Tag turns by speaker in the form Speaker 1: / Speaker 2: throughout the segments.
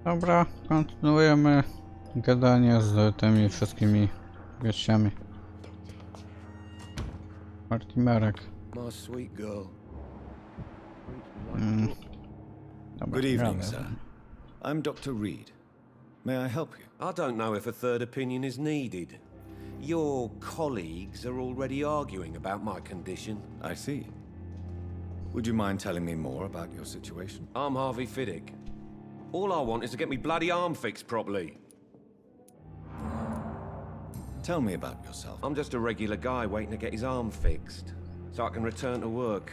Speaker 1: Dobra, kontynuujemy gadanie z tymi wszystkimi gościami. Martimerek.
Speaker 2: My sweet girl.
Speaker 1: Dobra,
Speaker 3: Good evening,
Speaker 1: gadaj.
Speaker 3: sir. I'm Dr. Reed. May I help you?
Speaker 2: I don't know if a third opinion is needed. Your colleagues are already arguing about my condition.
Speaker 3: I see. Would you mind telling me more about your situation?
Speaker 2: I'm Harvey Fiddick. All I want is to get me bloody arm fixed properly.
Speaker 3: Tell me about yourself.
Speaker 2: I'm just a regular guy waiting to get his arm fixed, so I can return to work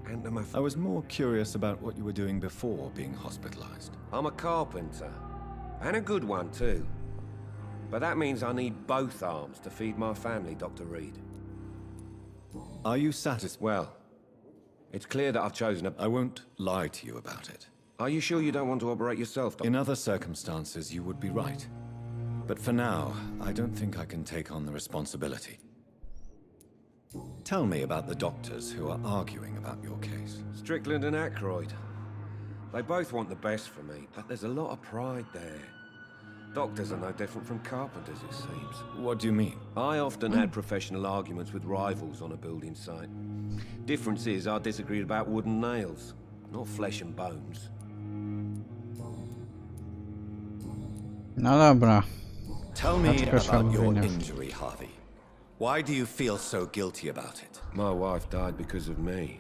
Speaker 2: and to my
Speaker 3: I was more curious about what you were doing before being hospitalized.
Speaker 2: I'm a carpenter, and a good one too. But that means I need both arms to feed my family, Dr. Reed.
Speaker 3: Are you satisfied?
Speaker 2: Well, it's clear that I've chosen a...
Speaker 3: I won't lie to you about it.
Speaker 2: Are you sure you don't want to operate yourself, Doctor?
Speaker 3: In other circumstances, you would be right. But for now, I don't think I can take on the responsibility. Tell me about the doctors who are arguing about your case.
Speaker 2: Strickland and Aykroyd. They both want the best for me, but there's a lot of pride there. Doctors are no different from carpenters, it seems.
Speaker 3: What do you mean?
Speaker 2: I often had professional arguments with rivals on a building site. Difference is I disagreed about wooden nails, not flesh and bones.
Speaker 1: No dobra.
Speaker 3: Tell me
Speaker 1: That's
Speaker 3: about your
Speaker 1: enough.
Speaker 3: injury, Harvey. Why do you feel so guilty about it?
Speaker 2: My wife died because of me.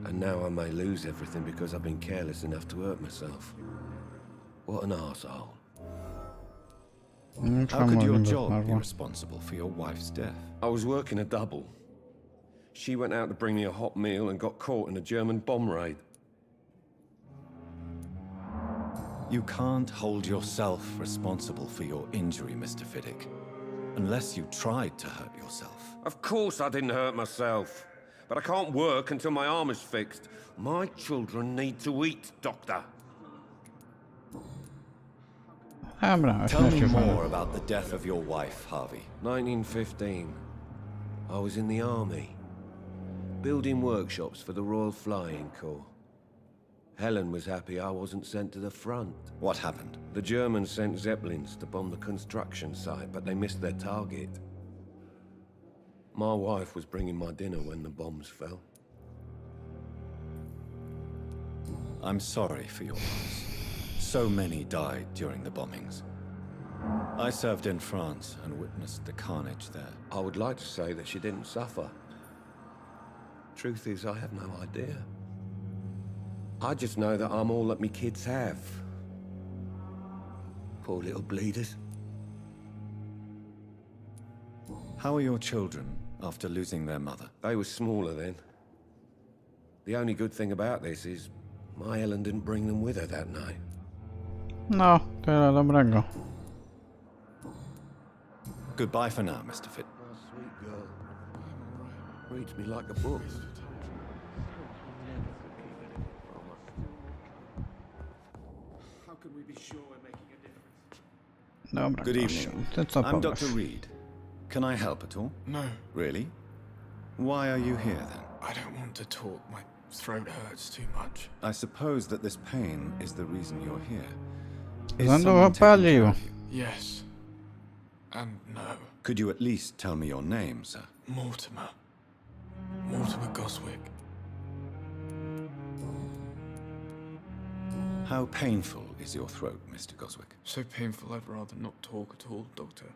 Speaker 2: And now I may lose everything because I've been careless enough to hurt myself. What an arsehole.
Speaker 3: How could your
Speaker 1: Czemu
Speaker 3: job be
Speaker 1: zmarła?
Speaker 3: responsible for your wife's death?
Speaker 2: I was working a double. She went out to bring me a hot meal and got caught in a German bomb raid.
Speaker 3: You can't hold yourself responsible for your injury, Mr. Fiddick. Unless you tried to hurt yourself.
Speaker 2: Of course I didn't hurt myself. But I can't work until my arm is fixed. My children need to eat, Doctor.
Speaker 1: Dobra,
Speaker 3: Tell me
Speaker 1: ośmieszmy się.
Speaker 3: more about the death of your wife, Harvey.
Speaker 2: 1915. I was in the army. Building workshops for the Royal Flying Corps. Helen was happy I wasn't sent to the front.
Speaker 3: What happened?
Speaker 2: The Germans sent Zeppelins to bomb the construction site, but they missed their target. My wife was bringing my dinner when the bombs fell.
Speaker 3: I'm sorry for your loss. So many died during the bombings. I served in France and witnessed the carnage there.
Speaker 2: I would like to say that she didn't suffer. Truth is, I have no idea. I just know that I'm all that me kids have. Poor little bleeders.
Speaker 3: How are your children after losing their mother?
Speaker 2: They were smaller then. The only good thing about this is my Ellen didn't bring them with her that night.
Speaker 1: No, tyle dobrego.
Speaker 3: Goodbye for now, Mr. Fitt.
Speaker 2: My sweet girl. Reads me like a book.
Speaker 4: How can we be sure we're making a difference?
Speaker 1: Dobra,
Speaker 3: Good
Speaker 1: gościu,
Speaker 3: evening.
Speaker 1: ty co
Speaker 3: I'm
Speaker 1: powiesz?
Speaker 3: Dr. Reed. Can I help at all?
Speaker 4: No,
Speaker 3: Really? Why are you here then?
Speaker 4: I don't want to talk. My throat hurts too much.
Speaker 3: I suppose that this pain is the reason you're here. Is
Speaker 1: Będą
Speaker 3: someone taking care
Speaker 1: opalił.
Speaker 3: of you?
Speaker 4: Yes. And no.
Speaker 3: Could you at least tell me your name, sir?
Speaker 4: Mortimer. Mortimer Goswick.
Speaker 3: How painful is your throat, Mr. Goswick?
Speaker 4: So painful I'd rather not talk at all, Doctor.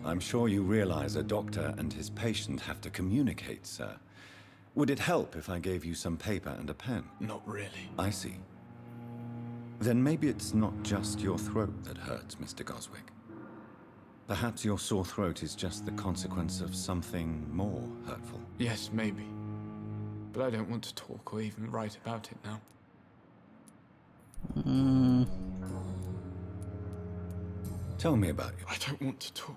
Speaker 3: I'm sure you realize a doctor and his patient have to communicate, sir. Would it help if I gave you some paper and a pen?
Speaker 4: Not really.
Speaker 3: I see. Then maybe it's not just your throat that hurts, Mr. Goswick. Perhaps your sore throat is just the consequence of something more hurtful.
Speaker 4: Yes, maybe. But I don't want to talk or even write about it now.
Speaker 3: Tell me about you.
Speaker 4: I don't want to talk.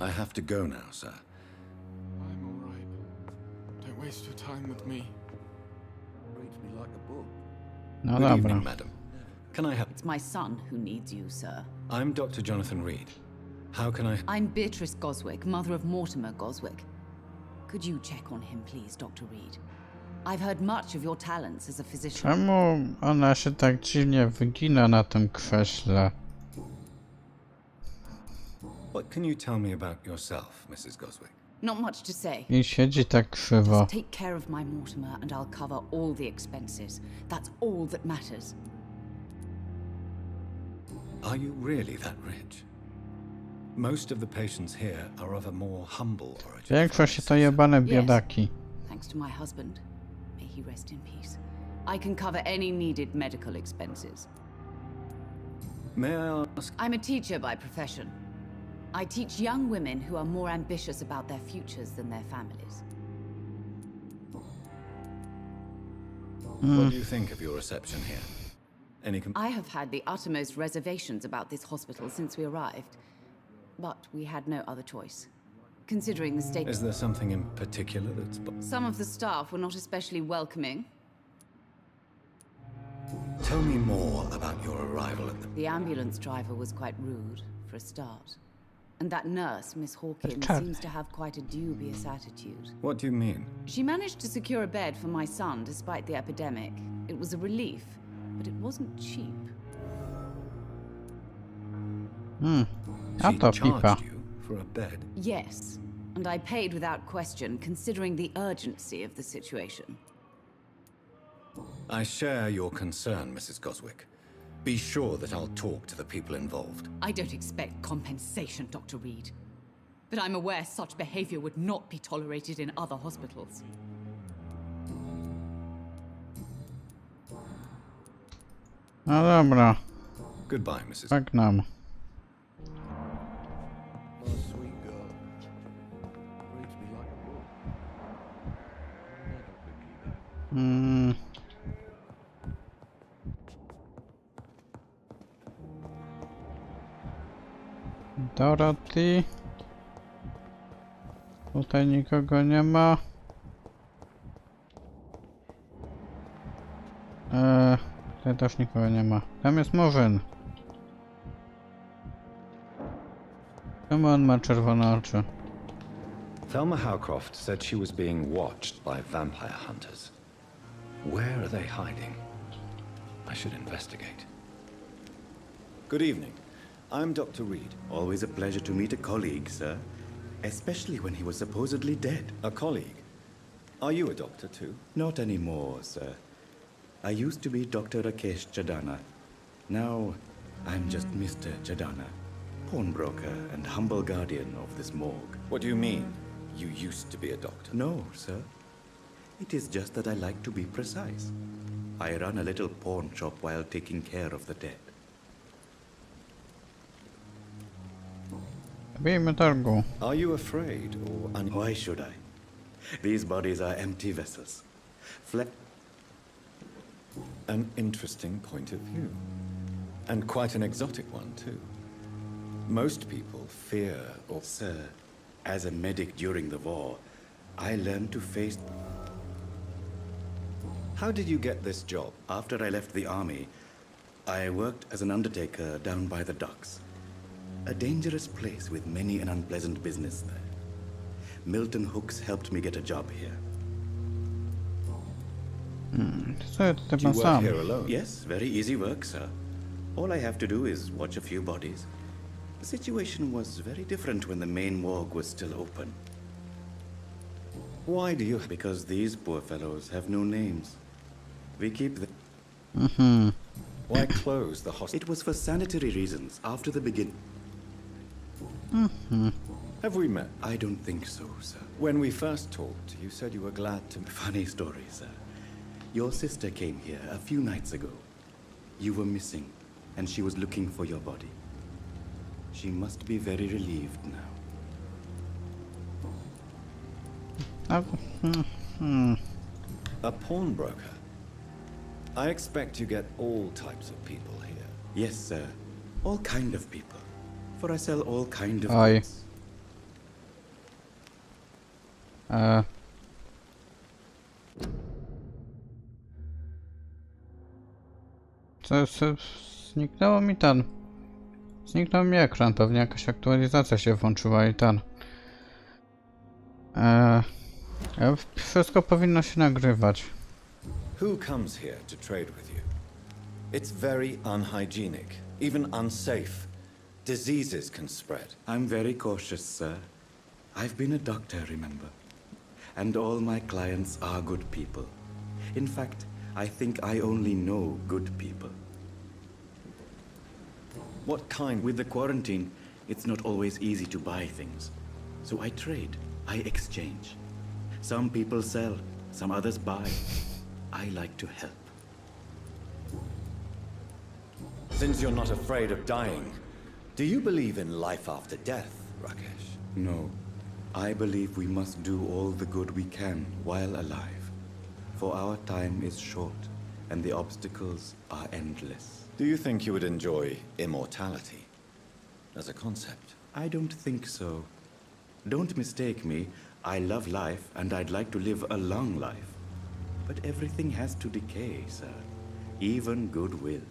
Speaker 3: I have to go now, sir.
Speaker 4: I'm all right. Don't waste your time with me.
Speaker 2: Reads me like a book.
Speaker 1: No
Speaker 3: Good
Speaker 1: dobra.
Speaker 3: evening, madam. Can I help?
Speaker 5: It's my son who needs you, sir.
Speaker 3: I'm Dr. Jonathan Reed. How can I...
Speaker 5: I'm Beatrice Goswick, mother of Mortimer Goswick. Could you check on him, please, Dr. Reed? I've heard much of your talents as a physician.
Speaker 1: Czemu ona się tak dziwnie wygina na tym krześle?
Speaker 3: What can you tell me about yourself, Mrs. Goswick?
Speaker 5: Not much to say.
Speaker 1: I siedzi tak krzywo.
Speaker 5: Just take care of my Mortimer and I'll cover all the expenses. That's all that matters.
Speaker 3: Are you really that rich? Most of the patients here are of a more humble origin.
Speaker 1: Większość to jebane biedaki.
Speaker 5: Thanks to my husband. May he rest in peace. I can cover any needed medical expenses.
Speaker 3: May I ask?
Speaker 5: I'm a teacher by profession. I teach young women who are more ambitious about their futures than their families.
Speaker 3: What do you think of your reception here? Any
Speaker 5: I have had the uttermost reservations about this hospital since we arrived, but we had no other choice. Considering the state,
Speaker 3: Is there something in particular that's...
Speaker 5: some of the staff were not especially welcoming.
Speaker 3: Tell me more about your arrival at the...
Speaker 5: The ambulance driver was quite rude, for a start. And that nurse, Miss Hawkins,
Speaker 1: Czarny.
Speaker 5: seems to have quite a dubious attitude.
Speaker 3: What do you mean?
Speaker 5: She managed to secure a bed for my son despite the epidemic. It was a relief, but it wasn't cheap.
Speaker 1: A
Speaker 3: She
Speaker 1: to pipa.
Speaker 3: charged you for a bed?
Speaker 5: Yes, and I paid without question, considering the urgency of the situation.
Speaker 3: I share your concern, Mrs. Goswick. Be sure that I'll talk to the people involved.
Speaker 5: I don't expect compensation, Dr. Reed. But I'm aware such behavior would not be tolerated in other hospitals.
Speaker 1: No dobra,
Speaker 3: Goodbye, Mrs.
Speaker 1: żegnam.
Speaker 2: My sweet girl. Reads me like a book. Never picky that.
Speaker 1: Dorothy. Tutaj nikogo nie ma. Tutaj też nikogo nie ma. Tam jest Murzyn. Czemu on ma czerwone oczy?
Speaker 6: Thelma Howcroft said she was being watched by vampire hunters. Where are they hiding? I should investigate.
Speaker 3: Good evening. I'm Dr. Reed.
Speaker 7: Always a pleasure to meet a colleague, sir. Especially when he was supposedly dead.
Speaker 3: A colleague. Are you a doctor too?
Speaker 7: Not anymore, sir. I used to be Dr. Rakesh Chadana. Now, I'm just Mr. Chadana, pawnbroker and humble guardian of this morgue.
Speaker 3: What do you mean? You used to be a doctor?
Speaker 7: No, sir. It is just that I like to be precise. I run a little pawn shop while taking care of the dead.
Speaker 1: Bijmy targu.
Speaker 3: Are you afraid or
Speaker 7: Why should I? These bodies are empty vessels.
Speaker 3: An interesting point of view. And quite an exotic one, too. Most people fear or...
Speaker 7: Sir, as a medic during the war, I learned to face...
Speaker 3: How did you get this job?
Speaker 7: After I left the army, I worked as an undertaker down by the docks. A dangerous place with many an unpleasant business there. Milton Hooks helped me get a job here.
Speaker 1: Co ja tutaj
Speaker 3: Do you
Speaker 1: mam
Speaker 3: work
Speaker 1: sam?
Speaker 3: here alone?
Speaker 7: Yes, very easy work, sir. All I have to do is watch a few bodies. The situation was very different when the main morgue was still open.
Speaker 3: Why do you...
Speaker 7: Because these poor fellows have no names. We keep the...
Speaker 3: Why close the hospital?
Speaker 7: It was for sanitary reasons after the beginning.
Speaker 3: Have we met?
Speaker 7: I don't think so, sir.
Speaker 3: When we first talked, you said you were glad to...
Speaker 7: Funny story, sir. Your sister came here a few nights ago. You were missing, and she was looking for your body. She must be very relieved now.
Speaker 3: A pawnbroker? I expect you get all types of people here.
Speaker 7: Yes, sir. All kind of people. For I sell all kind of
Speaker 1: Oj.
Speaker 7: goods.
Speaker 1: Zniknęło mi ten. Zniknął mi ekran, pewnie jakaś aktualizacja się włączyła i ten. Wszystko powinno się nagrywać.
Speaker 3: Who comes here to trade with you? It's very unhygienic, even unsafe. Diseases can spread.
Speaker 7: I'm very cautious, sir. I've been a doctor, remember? And all my clients are good people. In fact, I think I only know good people.
Speaker 3: What kind?
Speaker 7: With the quarantine, it's not always easy to buy things. So I trade, I exchange. Some people sell, some others buy. I like to help.
Speaker 3: Since you're not afraid of dying, do you believe in life after death, Rakesh?
Speaker 7: No, I believe we must do all the good we can while alive. For our time is short, and the obstacles are endless.
Speaker 3: Do you think you would enjoy immortality as a concept?
Speaker 7: I don't think so. Don't mistake me. I love life, and I'd like to live a long life. But everything has to decay, sir. Even goodwill.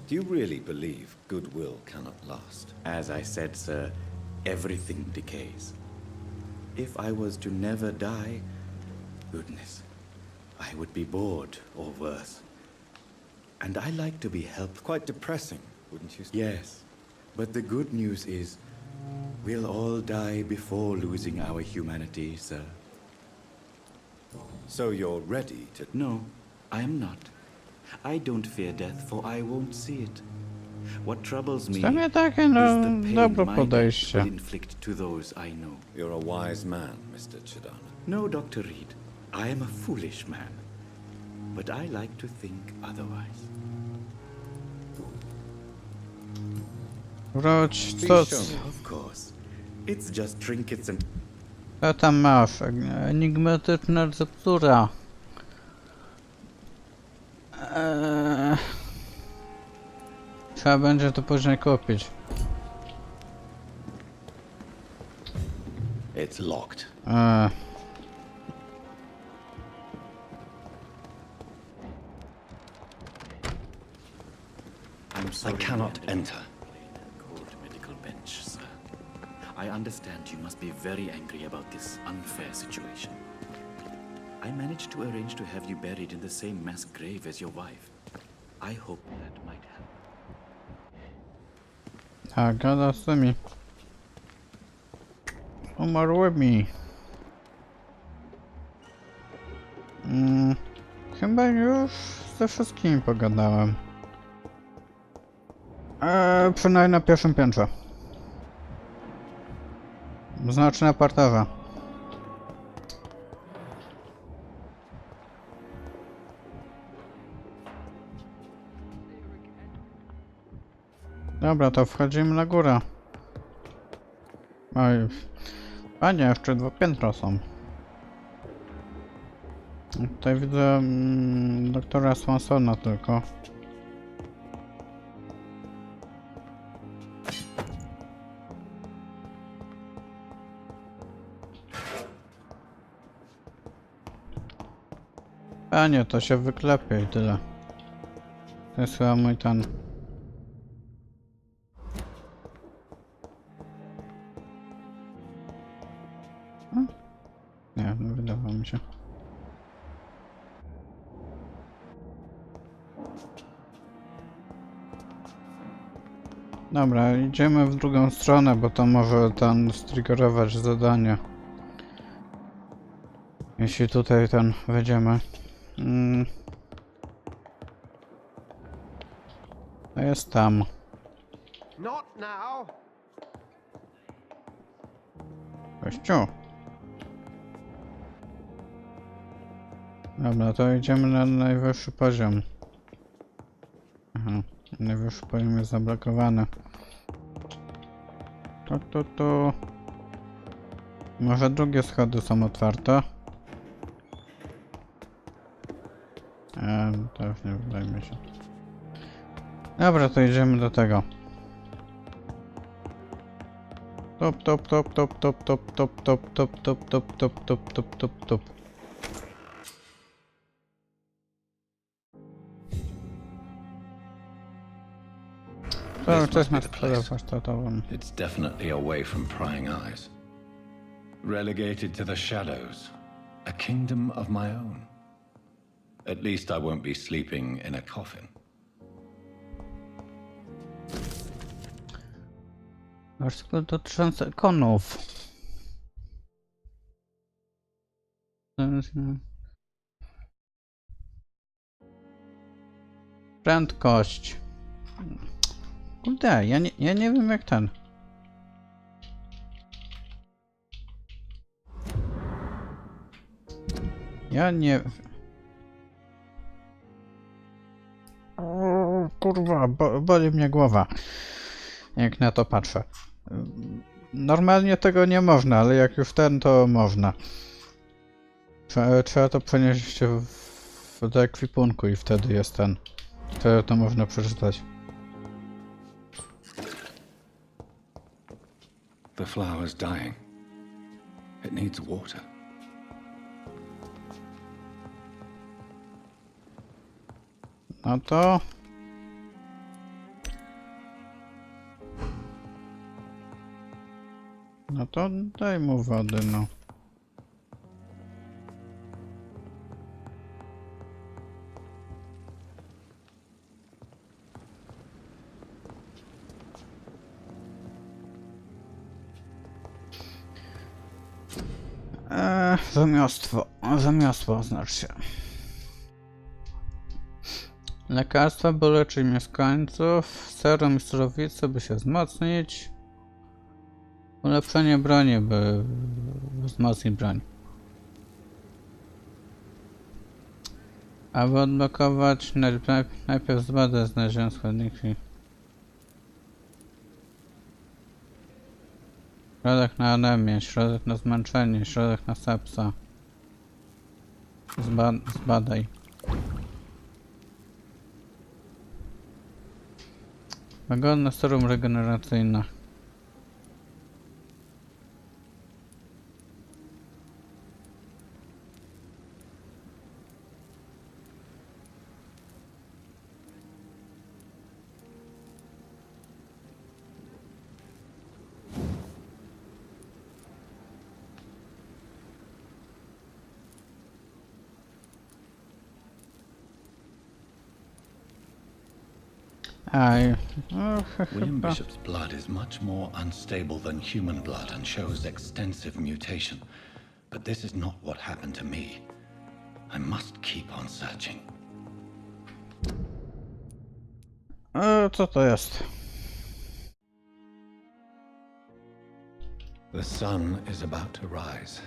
Speaker 3: Do you really believe goodwill cannot last?
Speaker 7: As I said, sir, everything decays. If I was to never die, goodness, I would be bored or worse. And I like to be helped.
Speaker 3: Quite depressing, wouldn't you say?
Speaker 7: Yes, but the good news is, we'll all die before losing our humanity, sir.
Speaker 3: So you're ready to...
Speaker 7: No, I am not. I don't fear death, for I won't see it. What troubles me
Speaker 1: Dla mnie takie,
Speaker 7: is
Speaker 1: no,
Speaker 7: the pain
Speaker 1: dobre
Speaker 7: my death
Speaker 1: podejście.
Speaker 7: will inflict to those I know.
Speaker 3: You're a wise man, Mr. Chidana.
Speaker 7: No, Dr. Reed, I am a foolish man. But I like to think otherwise.
Speaker 1: Wróć,
Speaker 7: Of course. It's just trinkets and...
Speaker 1: co tam masz? Enigmatyczna receptura. Trzeba będzie to później kupić.
Speaker 6: It's locked.
Speaker 7: I'm sorry,
Speaker 6: I cannot
Speaker 7: Commander.
Speaker 6: enter.
Speaker 7: Cold medical bench, sir. I understand you must be very angry about this unfair situation. I managed to arrange to have you buried in the same mass grave as your wife. I hope that might help.
Speaker 1: Tak, gada z tymi umarłymi. Chyba już ze wszystkimi pogadałem. Przynajmniej na pierwszym piętrze. Znaczy na parterze. Dobra, to wchodzimy na górę. Oj, a nie, jeszcze 2 piętra są. Tutaj widzę doktora Swansona tylko. A nie, to się wyklepie i tyle. To jest chyba mój ten... Nie, no wydawało mi się. Dobra, idziemy w drugą stronę, bo to może ten striggerować zadanie. Jeśli tutaj ten wejdziemy. To jest tam.
Speaker 4: Not now.
Speaker 1: Kościół. Dobra, to idziemy na najwyższy poziom. Aha, najwyższy poziom jest zablokowany. Tu. Może drugie schody są otwarte? To już nie wydaje mi się. Dobra, to idziemy do tego. Top. To
Speaker 6: This
Speaker 1: jest
Speaker 6: must be
Speaker 1: na
Speaker 6: the
Speaker 1: skórę
Speaker 6: place.
Speaker 1: warsztatową.
Speaker 6: It's definitely away from prying eyes. Relegated to the shadows. A kingdom of my own. At least I won't be sleeping in a coffin.
Speaker 1: Artykuł dotyczący konów. Prędkość. Kurde, ja nie wiem jak ten. Ja nie... O, kurwa, boli mnie głowa, jak na to patrzę. Normalnie tego nie można, ale jak już ten, to można. Trzeba to przenieść do ekwipunku i wtedy jest ten. Wtedy to można przeczytać.
Speaker 6: The flower's dying. It needs water.
Speaker 1: No to... No to daj mu wody, no. Zamiostwo oznacz się. Lekarstwa, by leczyć mieszkańców, serum i surowice, by się wzmocnić. Ulepszenie broni, by wzmocnić broń. Aby odblokować, najpierw zbadaj znalezione składniki. Środek na anemię, środek na zmęczenie, środek na sepsa. Zbadaj. Łagodne serum regeneracyjne.
Speaker 6: William Bishop's blood is much more unstable than human blood and shows extensive mutation. But this is not what happened to me. I must keep on searching.
Speaker 1: Co to jest?
Speaker 6: The sun is about to rise.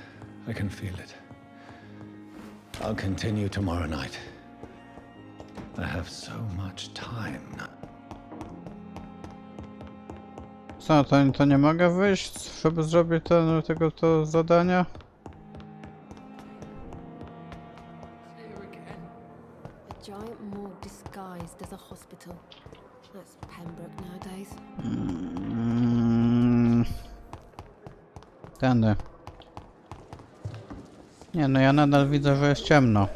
Speaker 6: I can feel it. I'll continue tomorrow night. I have so much time now.
Speaker 1: Co, to nie mogę wyjść, żeby zrobić tego zadania?
Speaker 8: Here again. A giant morgue disguised as a hospital. That's Pembroke nowadays.
Speaker 1: Tędy. Nie, no ja nadal widzę, że jest ciemno.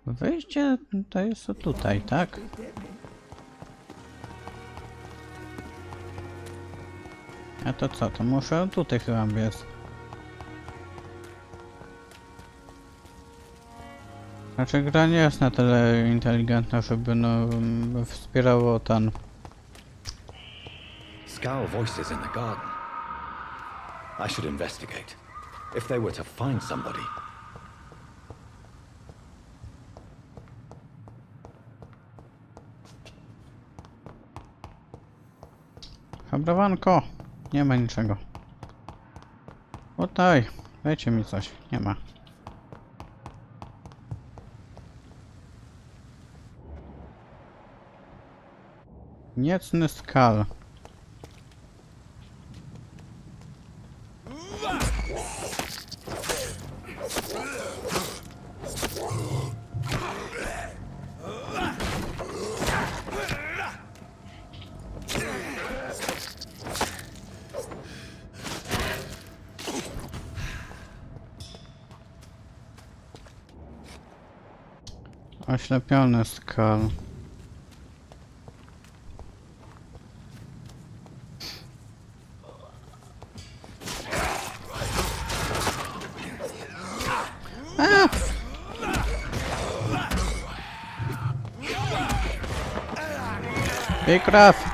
Speaker 1: Wyjście to jest tutaj, tak? A to co? To muszę tutaj chyba biec. Znaczy gra nie jest na tyle inteligentna, żeby wspierało ten...
Speaker 6: Scowl voices in the garden. I should investigate. If they were to find somebody.
Speaker 1: Habrowanko! Nie ma niczego. Tutaj! Dajcie mi coś. Nie ma. Niecny skal. Oślepiony skal. Pij krew!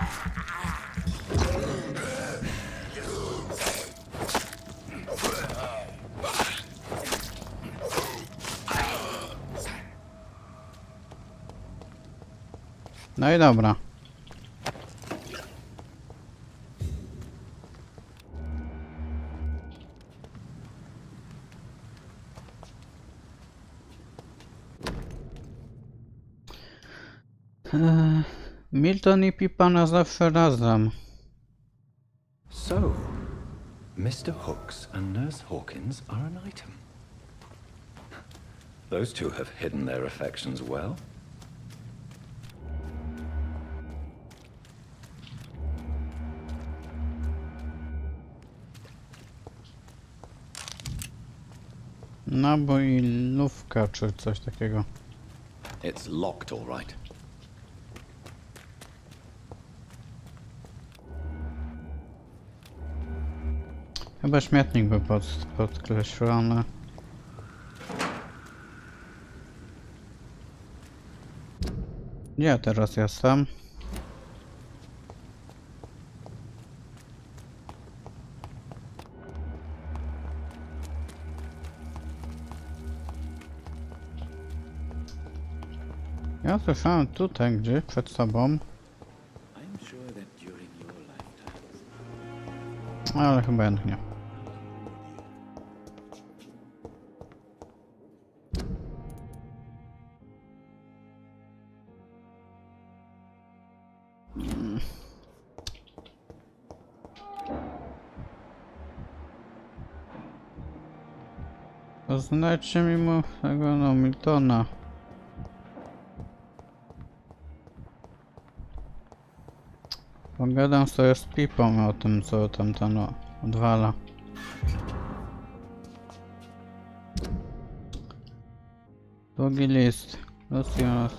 Speaker 1: No i dobra. Milton i Pipa na zawsze razem.
Speaker 6: So, Mr. Hooks and Nurse Hawkins are an item. Those two have hidden their affections well.
Speaker 1: Nabój lówka czy coś takiego.
Speaker 6: It's locked, all right.
Speaker 1: Chyba śmietnik był podkreślony. Gdzie ja teraz jestem? Ja słyszałem tutaj gdzieś przed sobą. Ale chyba jednak nie. Znajdźcie mi mu tego no Miltona. Pogadam sobie z Pipą o tym, co tam no, odwala. Długi list. Lucius.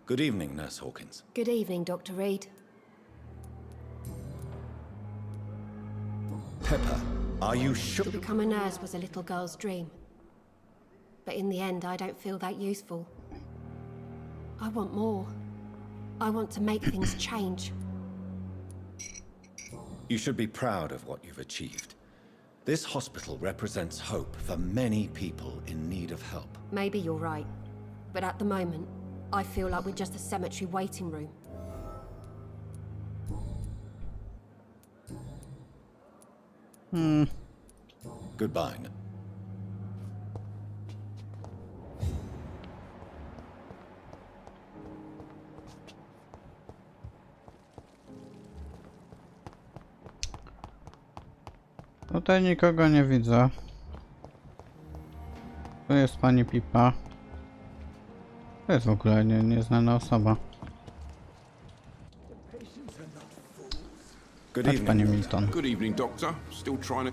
Speaker 3: Good evening, Nurse Hawkins.
Speaker 8: Good evening, Dr. Reed.
Speaker 3: Pepper, are you sure?
Speaker 8: To become a nurse was a little girl's dream. But in the end, I don't feel that useful. I want more. I want to make things change.
Speaker 3: You should be proud of what you've achieved. This hospital represents hope for many people in need of help.
Speaker 8: Maybe you're right. But at the moment, I feel like we're just a cemetery waiting room.
Speaker 3: Goodbye.
Speaker 1: Tutaj nikogo nie widzę. Tu jest pani Pipa. To jest w ogóle nieznana osoba.
Speaker 3: Good
Speaker 1: Chodź,
Speaker 3: evening.
Speaker 1: panie Milton.
Speaker 9: Good evening, Doctor. Still trying to...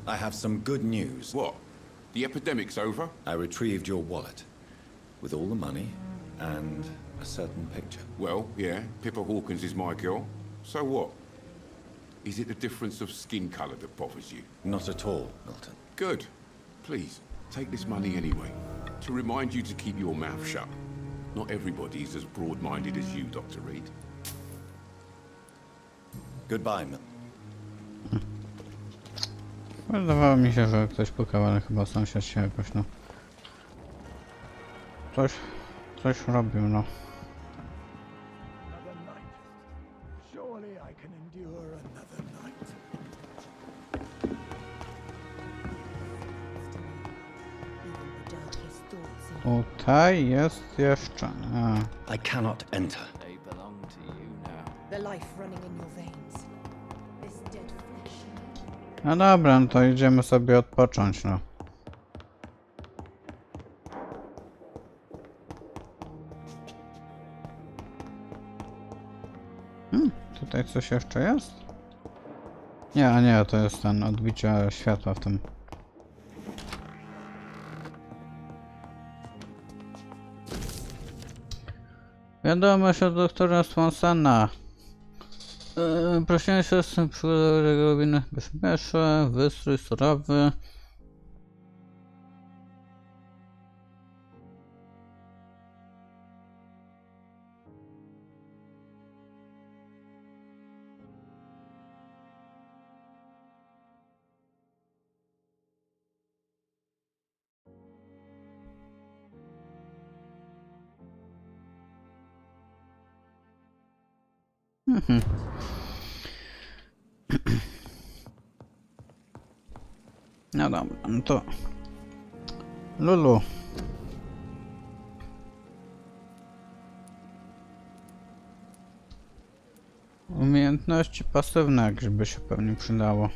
Speaker 3: I have some good news.
Speaker 9: What? The epidemic's over?
Speaker 3: I retrieved your wallet with all the money and a certain picture.
Speaker 9: Well, yeah, Pippa Hawkins is my girl. So what? Is it the difference of skin colour that bothers you?
Speaker 3: Not at all, Milton.
Speaker 9: Good. Please, take this money anyway. To remind you to keep your mouth shut. Not everybody's as broad-minded as you, Dr. Reed.
Speaker 3: Goodbye, Milton.
Speaker 1: Wydawało mi się, że ktoś pukał, ale chyba sąsiad się jakoś no... Coś robił, no.
Speaker 4: Another night. Surely I can endure another night.
Speaker 8: Even the darkest thoughts in
Speaker 1: Tutaj jest jeszcze...
Speaker 6: I cannot enter.
Speaker 10: They belong to you now.
Speaker 11: The life running in your veins. This dead flesh.
Speaker 1: No dobra, no to idziemy sobie odpocząć, no. Tutaj coś jeszcze jest? Nie, a nie, to jest ten odbicie światła w tym. Wiadomość od doktora Swansona. Prosiłem się z tym przygotowany bezpieczny, wystrój surowy. No dobra, no to... Lulu. Umiejętności pasywne jakieś by się pewnie przydało.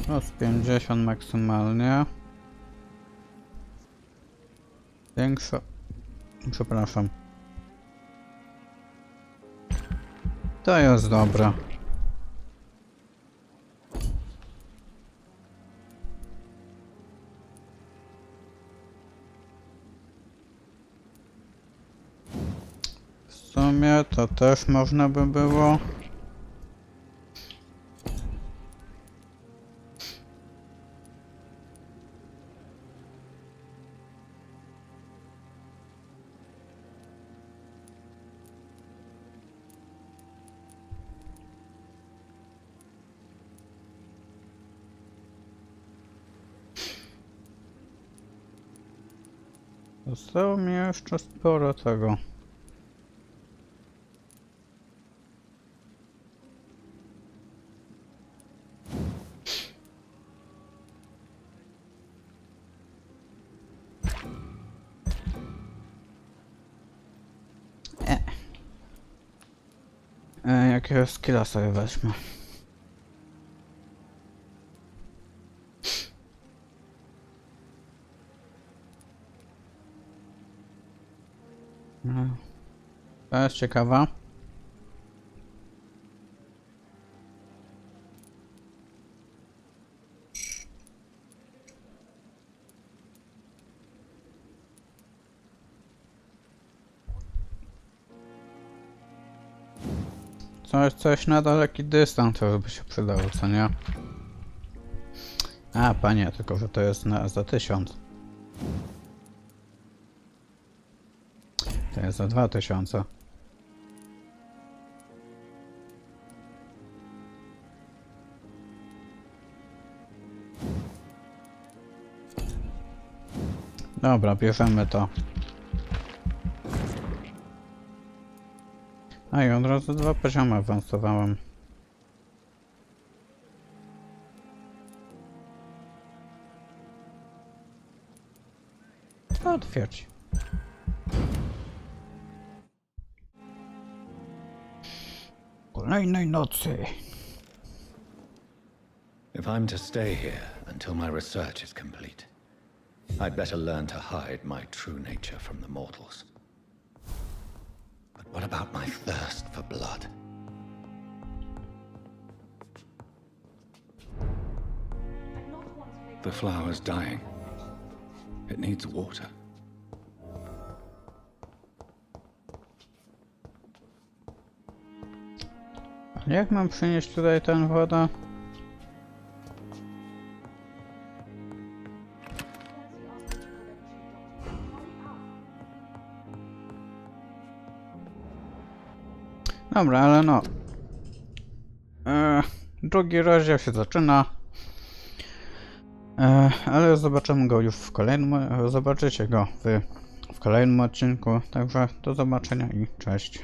Speaker 1: No z 50 maksymalnie. Większa... Przepraszam. To jest dobre. W sumie to też można by było. Zostało mi jeszcze sporo tego. Jakiego skilla sobie weźmy? To jest ciekawa. Coś na daleki dystans to by się przydało, co nie? A, panie, tylko że to jest za 1000. To jest za 2000. Dobra, bierzemy to. A i od razu 2 poziomy awansowałem. Otwierdź. Kolejnej nocy.
Speaker 6: If I'm to stay here until my research is complete, I'd better learn to hide my true nature from the mortals. But what about my thirst for blood? The flower's dying. It needs water.
Speaker 1: Jak mam przynieść tutaj tę wodę? Dobra, ale no. Drugi rozdział się zaczyna. Ale zobaczymy go już w kolejnym. Zobaczycie go w kolejnym odcinku. Także do zobaczenia i cześć.